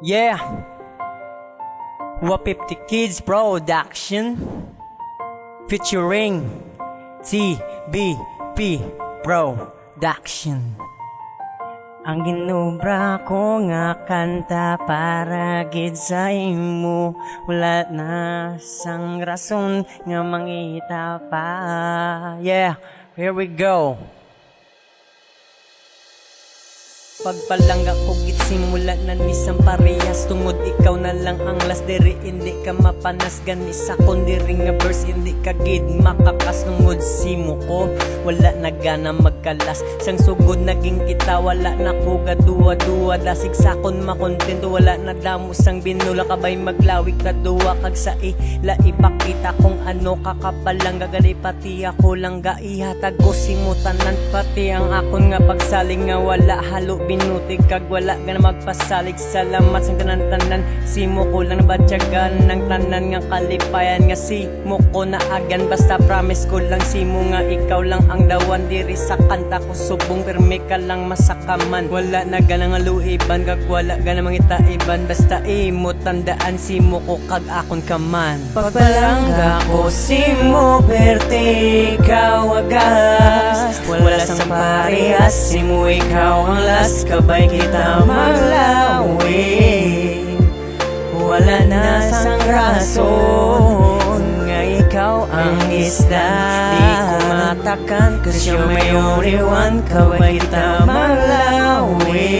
Yeah, 150 Kids Production featuring TBP Production. Ang ginubra ko nga kanta para gid sa imo, wala na sang rason nga mangita pa. Yeah, here we go. Pagpalangga ko git simula na nisang parehas, tungod ikaw na lang ang last diri, hindi ka mapanas gani sa kundiri nga verse, hindi ka gid makakas tungod simo ko wala na gana magkalas sang sugod naging kita, wala na ko gaduwa-duwa dasig sakon makontento, wala na damo sang binula kabay maglawig kaduwa kag sa ila ipakita kung ano kakapalangga gali pati ako lang gaihatag ko simo tanan pati ang akon nga pagsaling nga wala halo binutig kag wala ka na magpasalig. Salamat sa tanan-tanan, simo ko lang nabatyagan ng tanan nga kalipayan nga simo ko naagan, basta promise ko lang simo nga ikaw lang ang dawan diri sa kanta ko subong perme ka lang masakaman, wala na ganang aluiban kag wala ganang mangitaiban, basta imo tandaan simo ko kag akon kaman. Pagpalangga ko simo perte ikaw agas, wala sang parehas simo ikaw ang last kabay kita maglawi, wala na sang rason nga ikaw ang isda, di ko matakan cause you're my only one, kabay kita maglawi.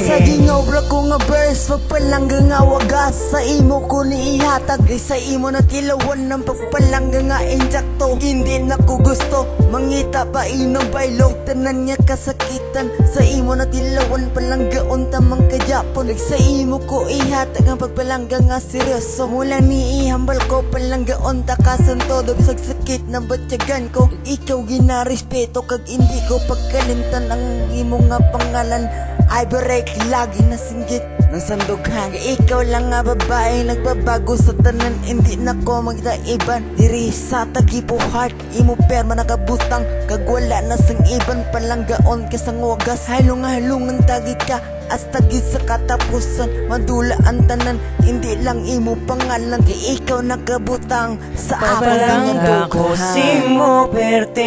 Sa ginobra ko nga verse, pagpalangga nga wagas, sa imo ko niihatag, sa imo na tilawan ng pagpalangga nga injakto, hindi na ko gusto mangita pa inong baylong, tanan niya kasakitan, sa imo na tilawan palanggaon tamang kajapon, sa imo ko ihatag ang pagpalangga nga seryoso, mula ni ihambal ko palanggaon takasan todo, bisag sakit na batyagan ko, ikaw ginarespeto kag hindi ko pagkalimtan ang imo nga pangalan. I break lagi na singgit ng sandughan, ikaw lang nga babae nagbabago sa tanan, hindi na ko magdaiban diri sa Tagipo heart, imo perma nakabutang kag wala na sang iban, palanggaon ka sang wagas, halong-halongan tagi ka as tagi sa katapusan, madula ang tanan, hindi lang imo pangalan, kay ikaw nakabutang sa Pagpalangga ko simo perte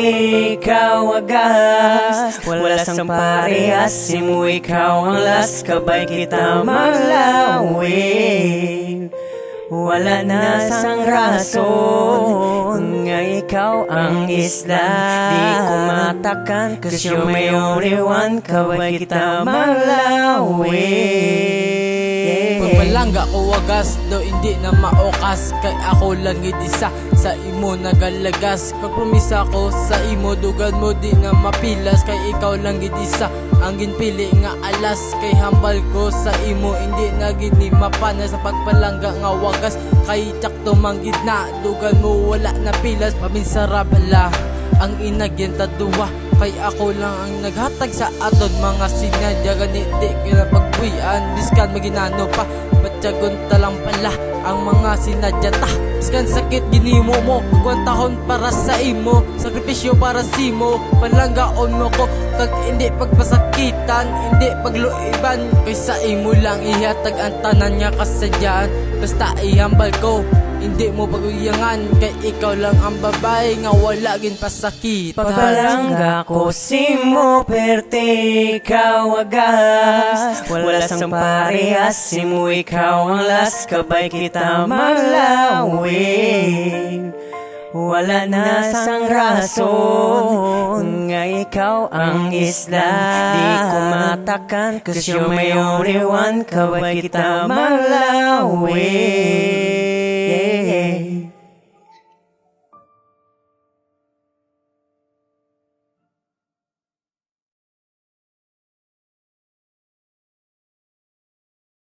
ikaw agas, wala sang parehas simo ikaw ang last, kabay kita maglawi, wala na sang rason nga ikaw ang isla, di ko matakan cause you're my only one, kabay kita maglawi. Pagpalangga ko wagas, do hindi na maokas, kay ako lang isa sa imo nagalagas, pagpromisa ko sa imo dugan mo di na mapilas, kay ikaw lang isa ang ginpili nga alas, kay hambal ko sa imo hindi na gid ni mapanas, sa pagpalangga nga wagas, kay tsakto manggid na dugan mo wala na pilas, pabinsarap la ang inagyan taduwa, kay ako lang ang naghatag sa aton mga sinadya, ganit di kinapagbuyan, diskan maginano pa, batyagon talang pala ang mga sinadya ta, diskan sakit ginimo mo, kwantahon para sa imo, sakripisyo para simo, palanggaon mo ko, kag hindi pagpasakitan, hindi pagluiban, kay sa imo lang ihatag ang tanan nga kasadyaan, basta ihambal ko hindi mo paguyangan, kay ikaw lang ang babae nga wala gin pasakit. Pagpalangga ko simo perte ikaw agas, wala sang parehas simo ikaw ang last, kabay kita maglawi, wala na sang rason nga ikaw ang isla, di ko matakan cause you're my only one, kabay kita maglawi.